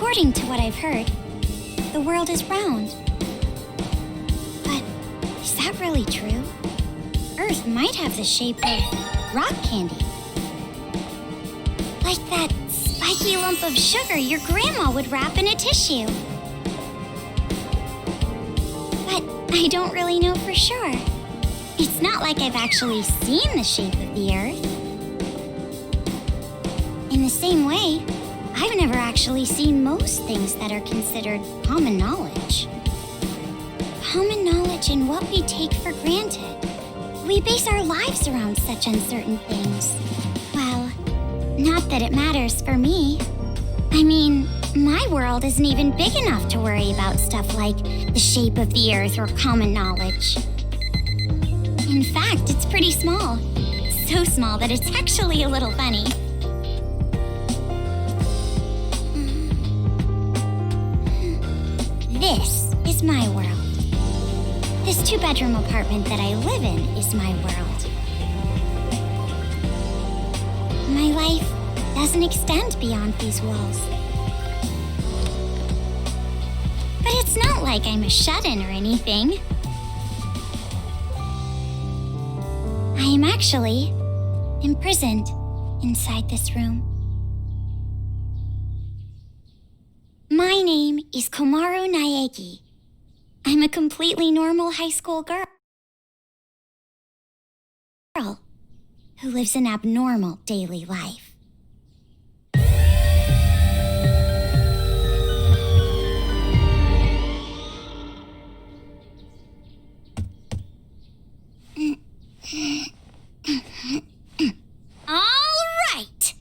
According to what I've heard, the world is round. But is that really true? Earth might have the shape of rock candy. Like that spiky lump of sugar your grandma would wrap in a tissue. But I don't really know for sure. It's not like I've actually seen the shape of the Earth. In the same way, I've never actually seen most things that are considered common knowledge. Common knowledge in what we take for granted. We base our lives around such uncertain things. Well, not that it matters for me. I mean, my world isn't even big enough to worry about stuff like the shape of the Earth or common knowledge. In fact, it's pretty small. So small that it's actually a little funny. This is my world. This 2-bedroom apartment that I live in is my world. My life doesn't extend beyond these walls. But it's not like I'm a shut-in or anything. I am actually imprisoned inside this room. My name is Komaru Naegi. I'm a completely normal high school girl who lives an abnormal daily life. All right.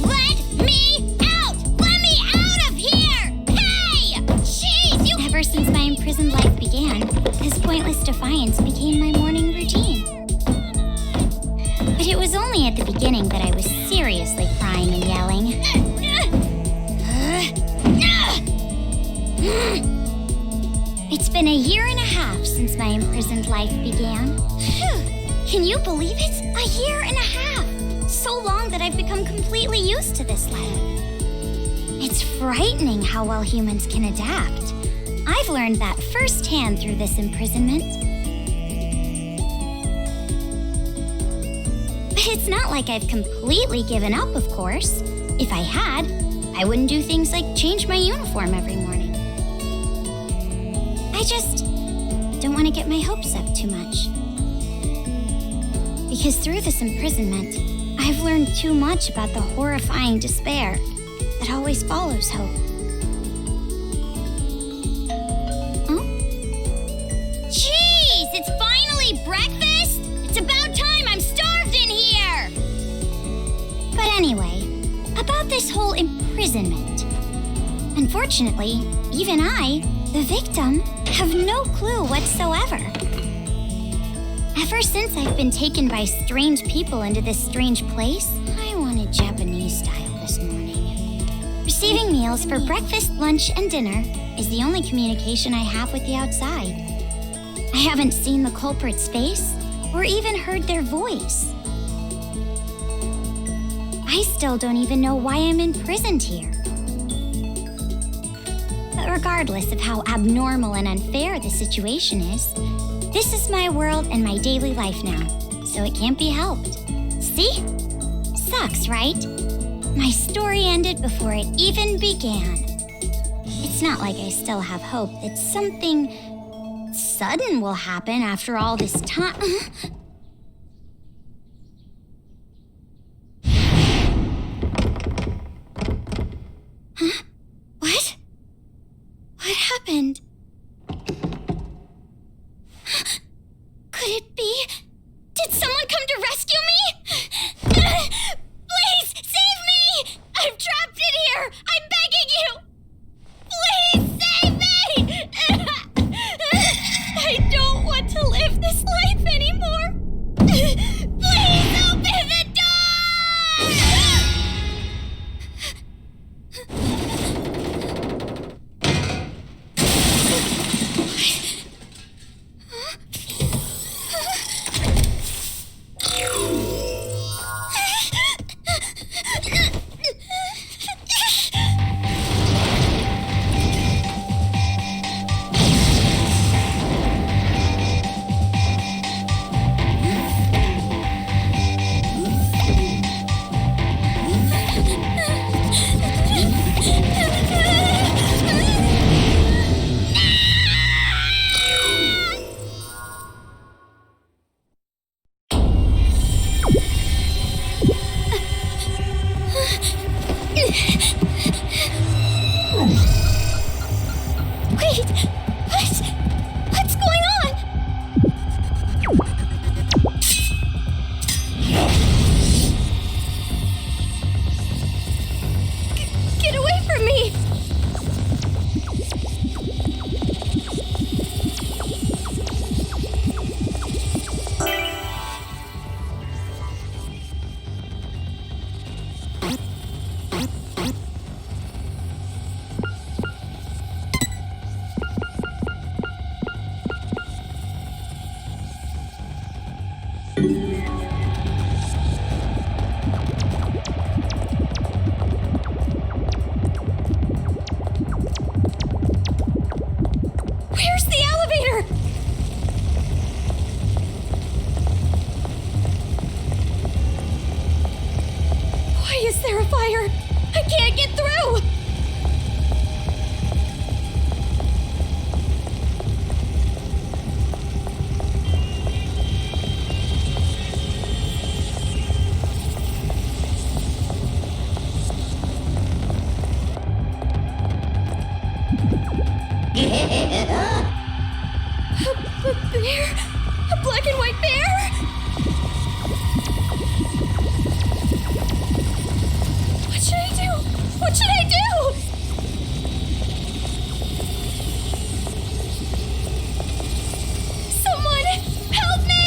Let me out! Let me out of here! Hey! Jeez, you... Ever since my imprisoned life began, this pointless defiance became my morning routine. But it was only at the beginning that I was seriously crying and yelling. It's been a year and a half since my imprisoned life began. Can you believe it? A year and a half! So long that I've become completely used to this life. It's frightening how well humans can adapt. I've learned that firsthand through this imprisonment. But it's not like I've completely given up, of course. If I had, I wouldn't do things like change my uniform every morning. I just don't want to get my hopes up too much. Because through this imprisonment, I've learned too much about the horrifying despair that always follows hope. Huh? Jeez, it's finally breakfast? It's about time, I'm starved in here! But anyway, about this whole imprisonment. Unfortunately, even I, the victim, have no clue whatsoever. Ever since I've been taken by strange people into this strange place, I wanted Japanese style this morning. Receiving meals for breakfast, lunch, and dinner is the only communication I have with the outside. I haven't seen the culprit's face or even heard their voice. I still don't even know why I'm imprisoned here. But regardless of how abnormal and unfair the situation is, this is my world and my daily life now, so it can't be helped. See? Sucks, right? My story ended before it even began. It's not like I still have hope that something sudden will happen after all this time. Huh? What? What happened? Could it be? Did someone come to rescue me? Please, save me! I'm trapped in here! I'm begging you! Please, save me! I don't want to live this life anymore! Please open the door! A bear? A black and white bear? What should I do? What should I do? Someone help me!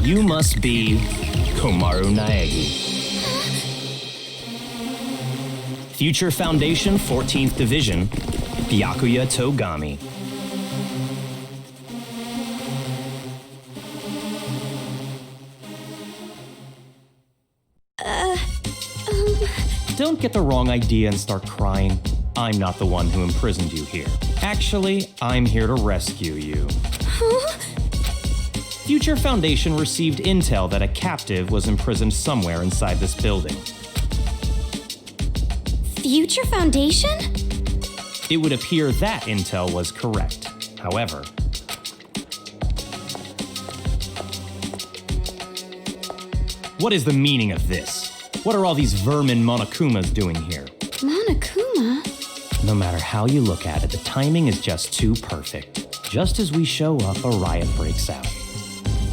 You must be Komaru Naegi. Future Foundation 14th Division, Byakuya Togami. Don't get the wrong idea and start crying. I'm not the one who imprisoned you here. Actually, I'm here to rescue you. Huh? Future Foundation received intel that a captive was imprisoned somewhere inside this building. Future Foundation? It would appear that intel was correct. However, what is the meaning of this? What are all these vermin Monokumas doing here? Monokuma? No matter how you look at it, the timing is just too perfect. Just as we show up, a riot breaks out.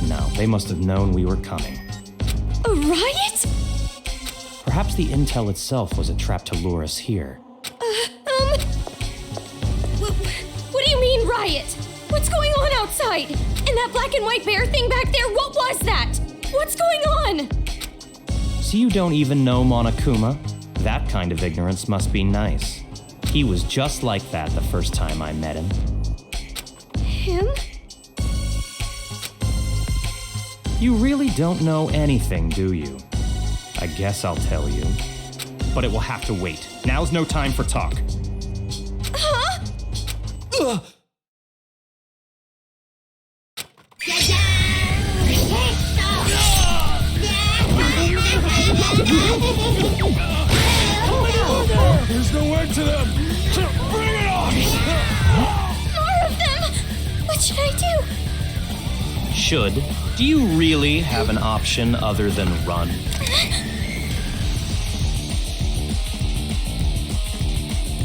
No, they must have known we were coming. A riot? Perhaps the intel itself was a trap to lure us here. What do you mean, riot? What's going on outside? And that black and white bear thing back there, what was that? What's going on? So you don't even know Monokuma? That kind of ignorance must be nice. He was just like that the first time I met him. Him? You really don't know anything, do you? I guess I'll tell you. But it will have to wait. Now's no time for talk. Huh? Ugh. There's no end to them! Bring it on! More of them! What should I do? Should? Do you really have an option other than run?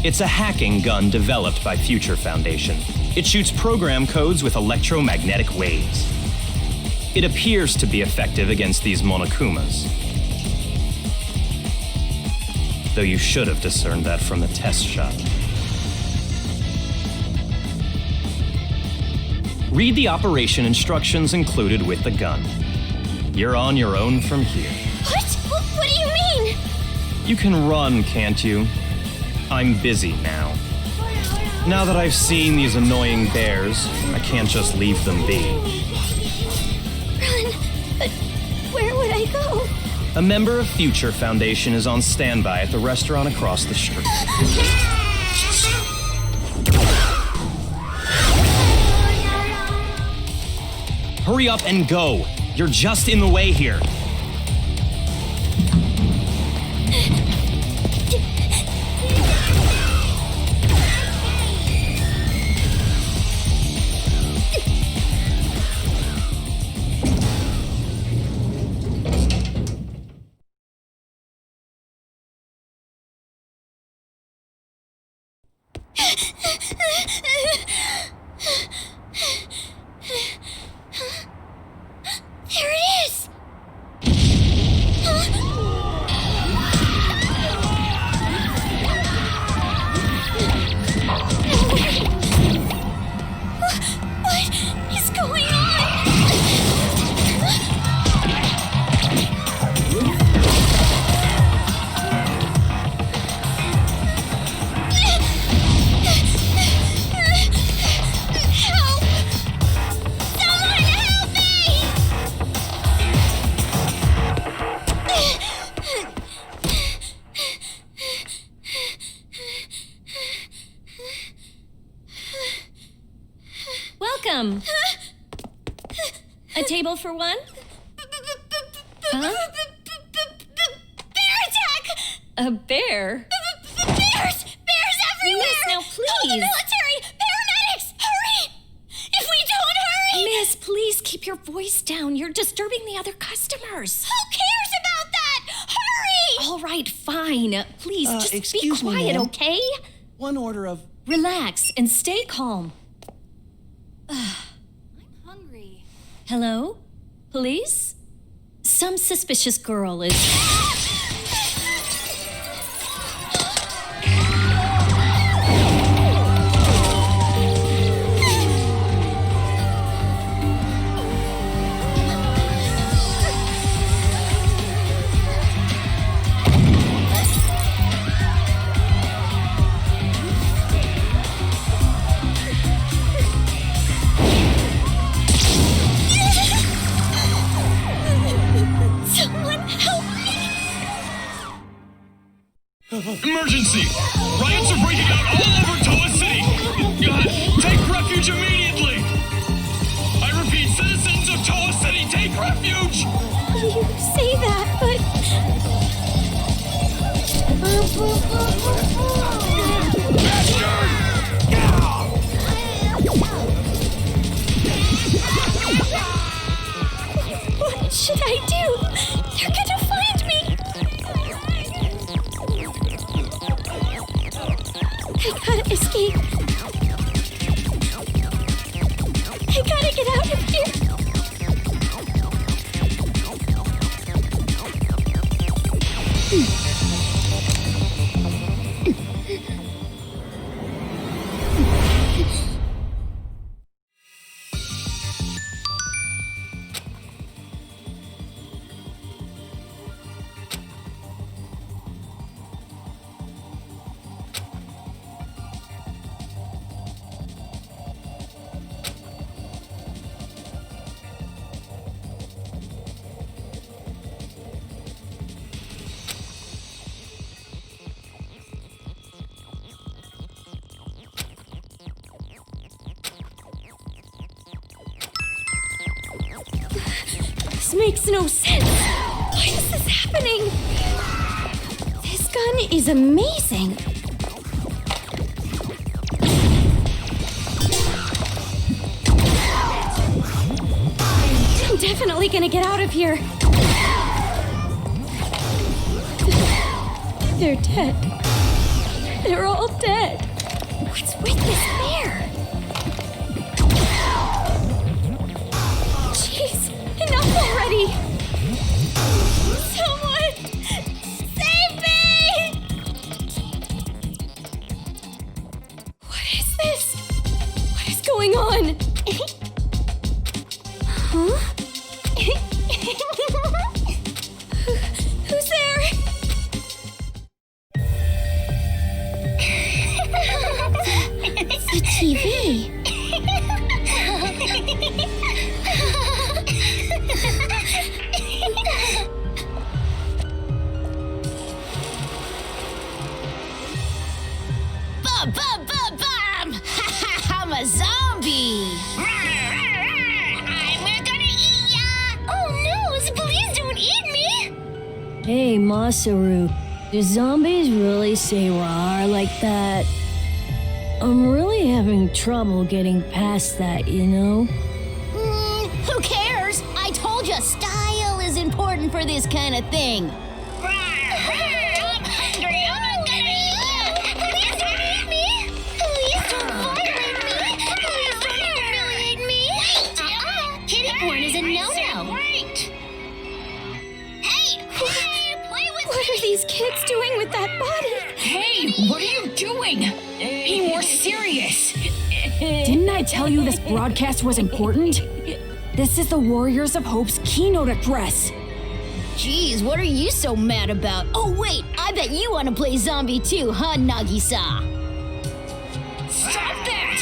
It's a hacking gun developed by Future Foundation. It shoots program codes with electromagnetic waves. It appears to be effective against these Monokumas. Though you should have discerned that from the test shot. Read the operation instructions included with the gun. You're on your own from here. What do you mean? You can run, can't you? I'm busy now. Now that I've seen these annoying bears, I can't just leave them be. Run? But where would I go? A member of Future Foundation is on standby at the restaurant across the street. Hurry up and go! You're just in the way here. There it is! welcome. A table for one? Huh? Bear attack! A bear? Bears! Bears everywhere! Miss, now Call the please. military! Paramedics! Hurry! If we don't hurry! Miss, please keep your voice down. You're disturbing the other customers. Who cares about that? Hurry! All right, fine. Please, just be excuse me, quiet, ma'am. okay? One order of... Relax and stay calm. I'm hungry. Hello? Police? Some suspicious girl is... Someone help me! Emergency! Riots are breaking out all over Toa City! Take refuge immediately! I repeat, citizens of Toa City, take refuge! You say that, but... What should I do? They're gonna find me! I gotta escape. I gotta get out of here. This makes no sense. Why is this happening? This gun is amazing. I'm definitely gonna get out of here. They're dead. They're all dead. What's with this bear? Jeez, enough already! Someone! Save me! What is this? What is going on? Huh? Who's there? It's the TV. Bum, bum, bum, bum! I'm a zombie! We're gonna eat ya! Oh no, please don't eat me! Hey, Masaru, do zombies really say rawr like that? I'm really having trouble getting past that, you know? Who cares? I told you, style is important for this kind of thing. I'm hungry. I'm not gonna eat ya! Please don't eat me! Please don't violate me! Please don't humiliate me! Kitty porn is a no-no! Wait! Hey, play with What are these kids doing with that body? Hey, what are you doing? Be more serious. Didn't I tell you this broadcast was important? This is the Warriors of Hope's keynote address. Jeez, what are you so mad about? Oh, wait, I bet you want to play zombie too, huh, Nagisa? Stop that!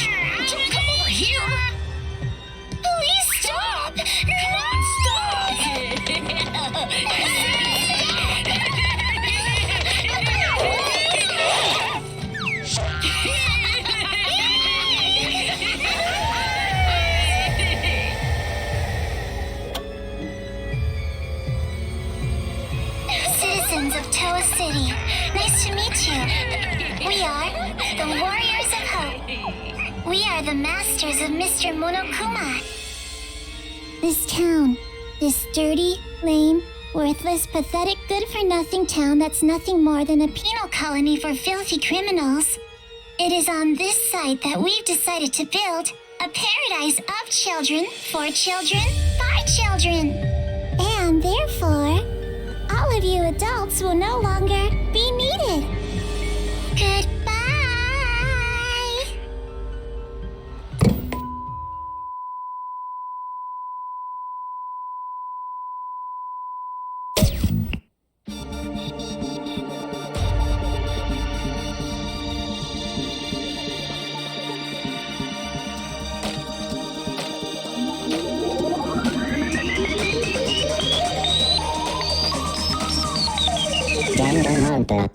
Don't come over here! Please stop! Come on, stop! We are the masters of Mr. Monokuma. This town, this dirty, lame, worthless, pathetic, good-for-nothing town that's nothing more than a penal colony for filthy criminals. It is on this site that we've decided to build a paradise of children, for children, by children. And therefore, all of you adults will no longer be needed. Goodbye. Danganronpa.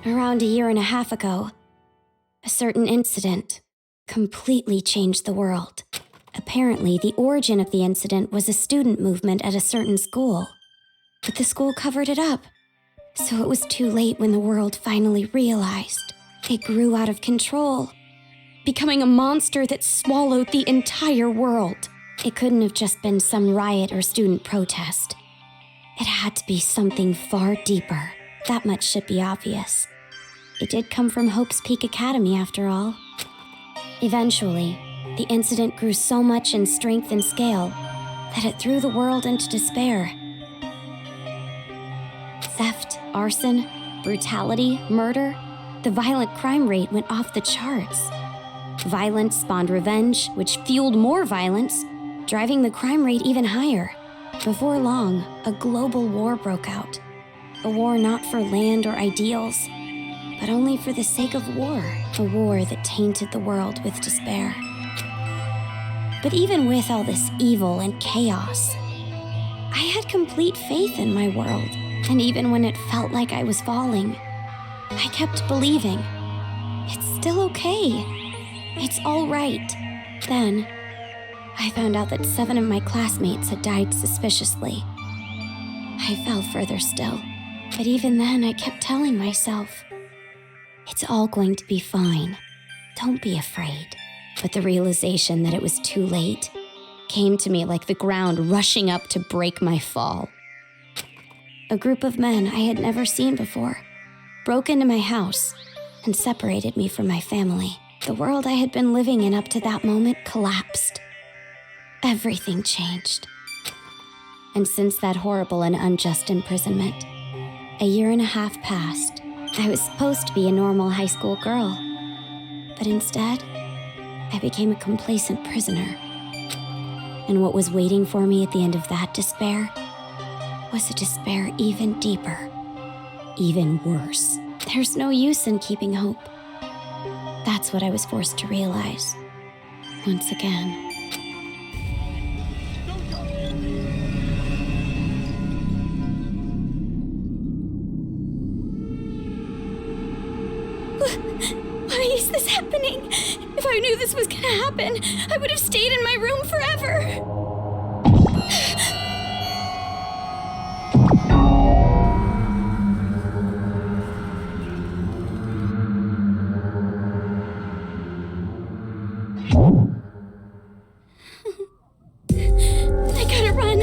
Around a year and a half ago, a certain incident completely changed the world. Apparently, the origin of the incident was a student movement at a certain school, but the school covered it up. So it was too late when the world finally realized. It grew out of control, becoming a monster that swallowed the entire world. It couldn't have just been some riot or student protest. It had to be something far deeper. That much should be obvious. It did come from Hope's Peak Academy, after all. Eventually, the incident grew so much in strength and scale that it threw the world into despair. Theft, arson, brutality, murder, the violent crime rate went off the charts. Violence spawned revenge, which fueled more violence, driving the crime rate even higher. Before long, a global war broke out. A war not for land or ideals, but only for the sake of war. A war that tainted the world with despair. But even with all this evil and chaos, I had complete faith in my world. And even when it felt like I was falling, I kept believing. It's still okay. It's all right. Then, I found out that 7 of my classmates had died suspiciously. I fell further still. But even then, I kept telling myself, it's all going to be fine. Don't be afraid. But the realization that it was too late came to me like the ground rushing up to break my fall. A group of men I had never seen before broke into my house and separated me from my family. The world I had been living in up to that moment collapsed. Everything changed. And since that horrible and unjust imprisonment, a year and a half passed. I was supposed to be a normal high school girl, but instead, I became a complacent prisoner. And what was waiting for me at the end of that despair was a despair even deeper, even worse. There's no use in keeping hope. That's what I was forced to realize, once again. Why this happening? If I knew this was gonna happen, I would have stayed in my room forever. I gotta run.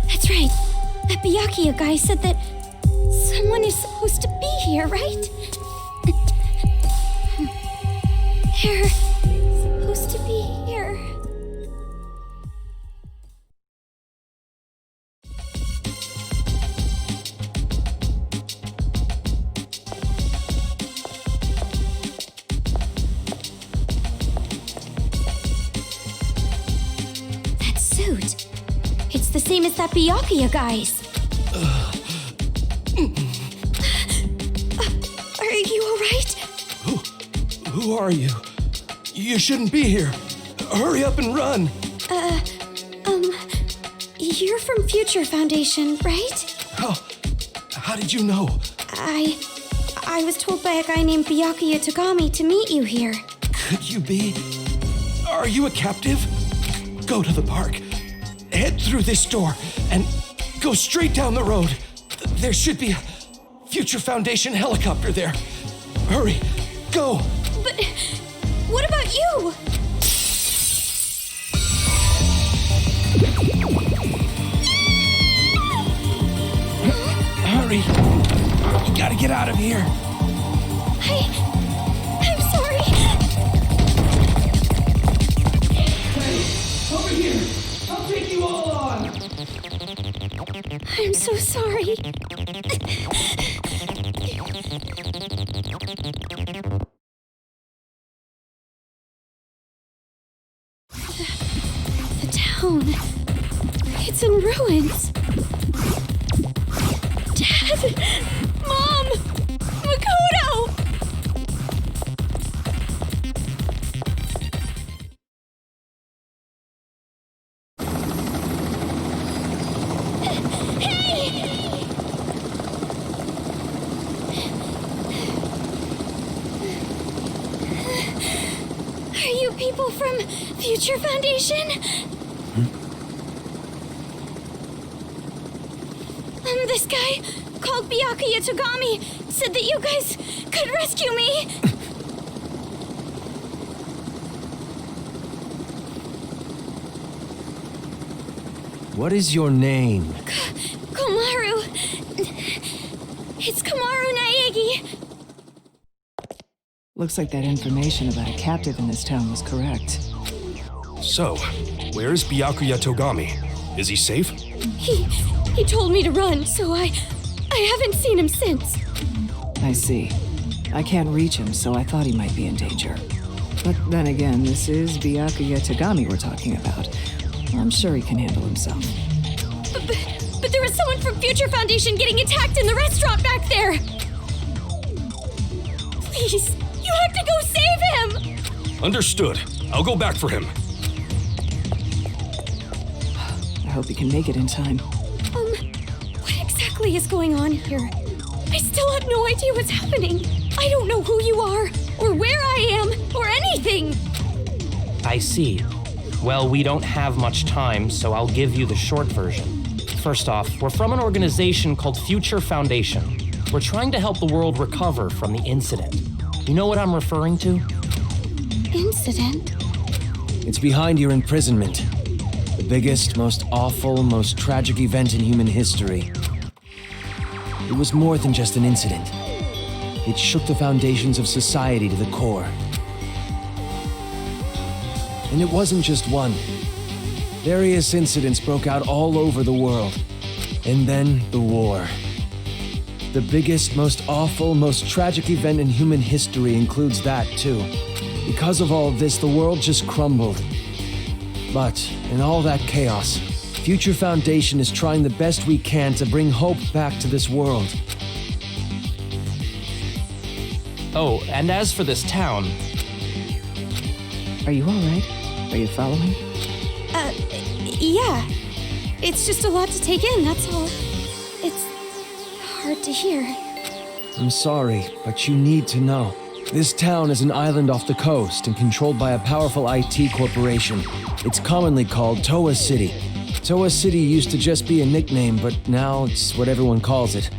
That's right. That Byakuya guy said that someone is supposed to be here, right? They're supposed to be here. That suit. It's the same as that Byakuya guy's. Are you alright? Who are you? You shouldn't be here. Hurry up and run. You're from Future Foundation, right? How did you know? I was told by a guy named Byakuya Togami to meet you here. Could you be? Are you a captive? Go to the park. Head through this door and go straight down the road. There should be a Future Foundation helicopter there. Hurry, go. But what about you? Hurry. You gotta get out of here. I'm sorry. Over here. I'll take you all on. I'm so sorry. The town. It's in ruins. Dad! Mom! Makoto! Are you people from Future Foundation? This guy, called Byakuya Togami, said that you guys could rescue me. What is your name? Komaru. It's Komaru Naegi. Looks like that information about a captive in this town was correct. So, where's Byakuya Togami? Is he safe? He told me to run, so I haven't seen him since. I see. I can't reach him, so I thought he might be in danger. But then again, this is Byakuya Togami we're talking about. I'm sure he can handle himself. But there was someone from Future Foundation getting attacked in the restaurant back there! Please, you have to go save him! Understood. I'll go back for him. I hope he can make it in time. What exactly is going on here? I still have no idea what's happening. I don't know who you are, or where I am, or anything. I see. Well, we don't have much time, so I'll give you the short version. First off, we're from an organization called Future Foundation. We're trying to help the world recover from the incident. You know what I'm referring to? Incident? It's behind your imprisonment. The biggest, most awful, most tragic event in human history. It was more than just an incident. It shook the foundations of society to the core. And it wasn't just one. Various incidents broke out all over the world. And then the war. The biggest, most awful, most tragic event in human history includes that, too. Because of all this, the world just crumbled. But in all that chaos, Future Foundation is trying the best we can to bring hope back to this world. Oh, and as for this town... Are you all right? Are you following? Yeah. It's just a lot to take in, that's all. It's hard to hear. I'm sorry, but you need to know. This town is an island off the coast and controlled by a powerful IT corporation. It's commonly called Toa City. Toa City used to just be a nickname, but now it's what everyone calls it.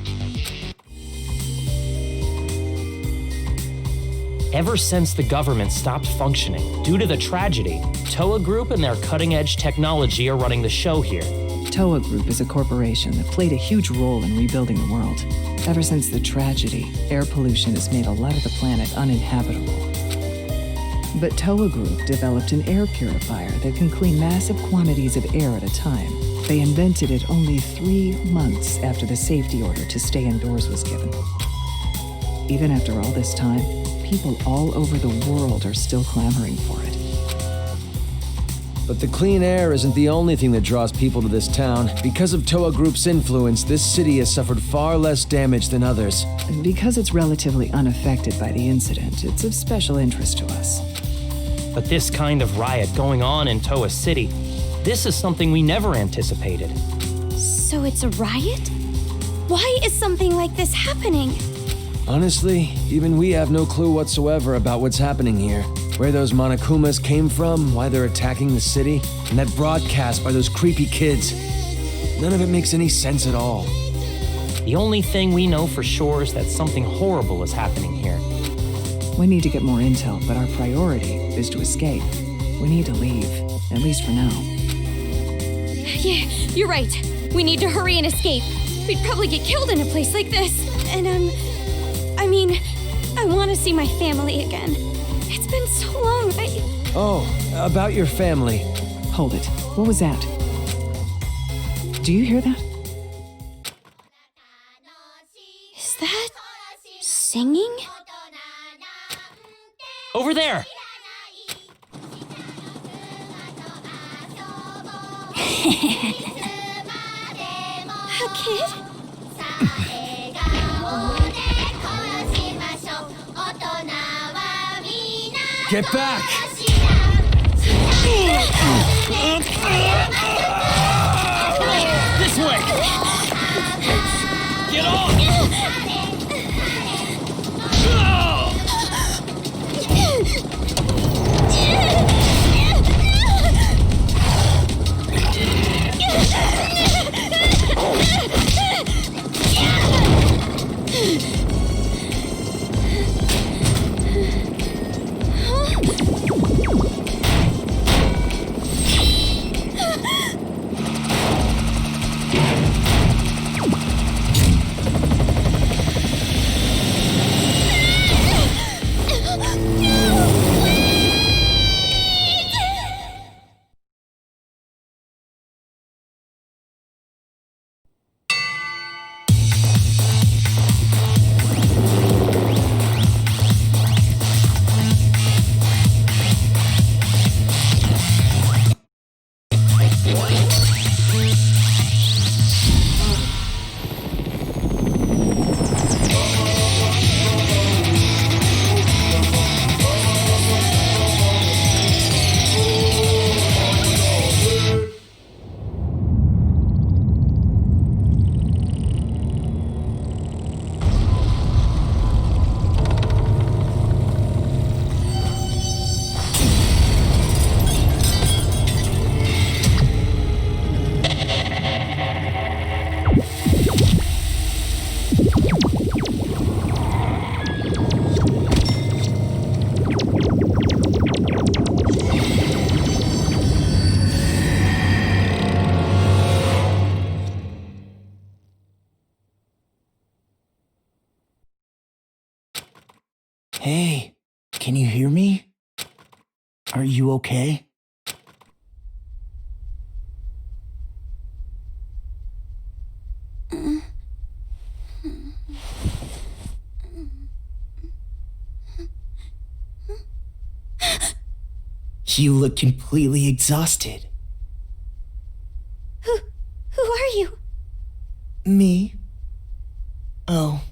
Ever since the government stopped functioning due to the tragedy, Toa Group and their cutting-edge technology are running the show here. Toa Group is a corporation that played a huge role in rebuilding the world. Ever since the tragedy, air pollution has made a lot of the planet uninhabitable. But Toa Group developed an air purifier that can clean massive quantities of air at a time. They invented it only 3 months after the safety order to stay indoors was given. Even after all this time, people all over the world are still clamoring for it. But the clean air isn't the only thing that draws people to this town. Because of Toa Group's influence, this city has suffered far less damage than others. And because it's relatively unaffected by the incident, it's of special interest to us. But this kind of riot going on in Toa City, this is something we never anticipated. So it's a riot? Why is something like this happening? Honestly, even we have no clue whatsoever about what's happening here. Where those Monokumas came from, why they're attacking the city, and that broadcast by those creepy kids. None of it makes any sense at all. The only thing we know for sure is that something horrible is happening here. We need to get more intel, but our priority is to escape. We need to leave, at least for now. Yeah, you're right. We need to hurry and escape. We'd probably get killed in a place like this. And, I want to see my family again. It's been so long. Oh, about your family. Hold it. What was that? Do you hear that? Is that singing? Over there! A kid? Get back! This way! Get off! Hey, can you hear me? Are you okay? You look completely exhausted. Who are you? Me? Oh,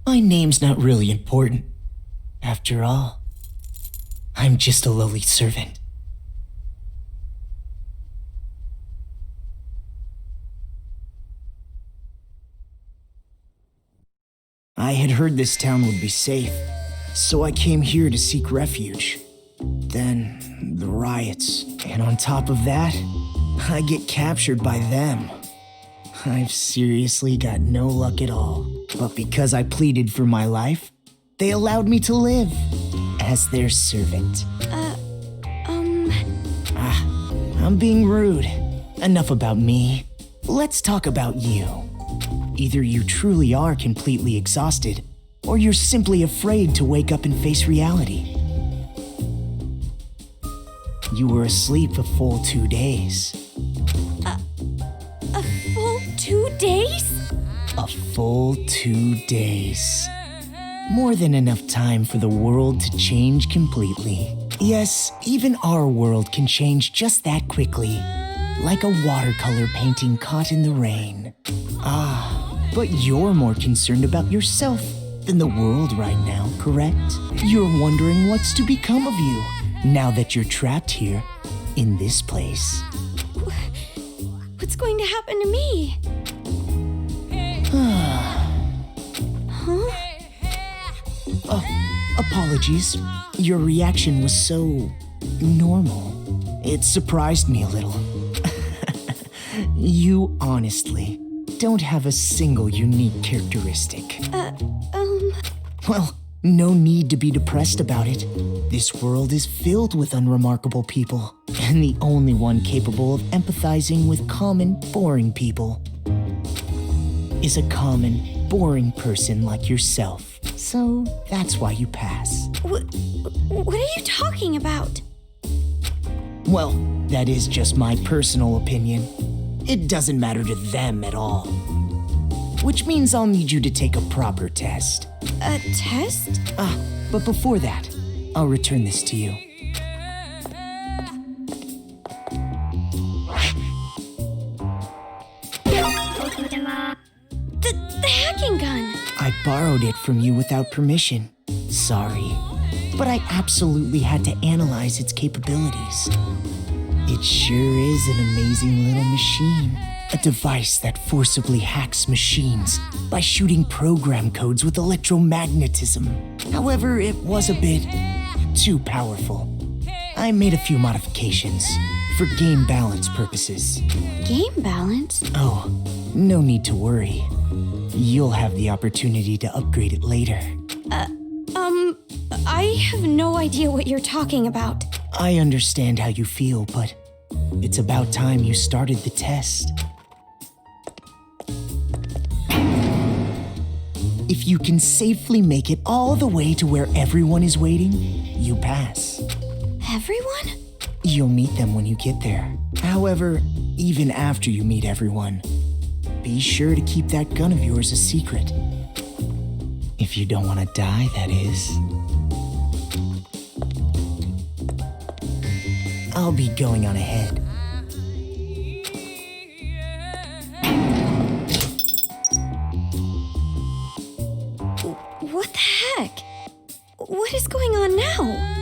my name's not really important. After all, I'm just a lowly servant. I had heard this town would be safe, So I came here to seek refuge. Then, the riots. And on top of that, I get captured by them. I've seriously got no luck at all. But because I pleaded for my life, they allowed me to live as their servant. I'm being rude. Enough about me. Let's talk about you. Either you truly are completely exhausted, or you're simply afraid to wake up and face reality. You were asleep a full 2 days. A full 2 days? A full 2 days. More than enough time for the world to change completely. Yes, even our world can change just that quickly. Like a watercolor painting caught in the rain. But you're more concerned about yourself than the world right now, correct? You're wondering what's to become of you now that you're trapped here in this place. What's going to happen to me? Apologies. Your reaction was so normal. It surprised me a little. You honestly don't have a single unique characteristic. Well, no need to be depressed about it. This world is filled with unremarkable people, and the only one capable of empathizing with common, boring people is a common, boring person like yourself. So that's why you pass. What are you talking about? Well, that is just my personal opinion. It doesn't matter to them at all. Which means I'll need you to take a proper test. A test? But before that, I'll return this to you. The hacking gun. I borrowed it from you without permission. Sorry. But I absolutely had to analyze its capabilities. It sure is an amazing little machine. A device that forcibly hacks machines by shooting program codes with electromagnetism. However, it was a bit too powerful. I made a few modifications for game balance purposes. Game balance? Oh, no need to worry. You'll have the opportunity to upgrade it later. I have no idea what you're talking about. I understand how you feel, but it's about time you started the test. If you can safely make it all the way to where everyone is waiting, you pass. Everyone? You'll meet them when you get there. However, even after you meet everyone, be sure to keep that gun of yours a secret. If you don't want to die, that is. I'll be going on ahead. What the heck? What is going on now?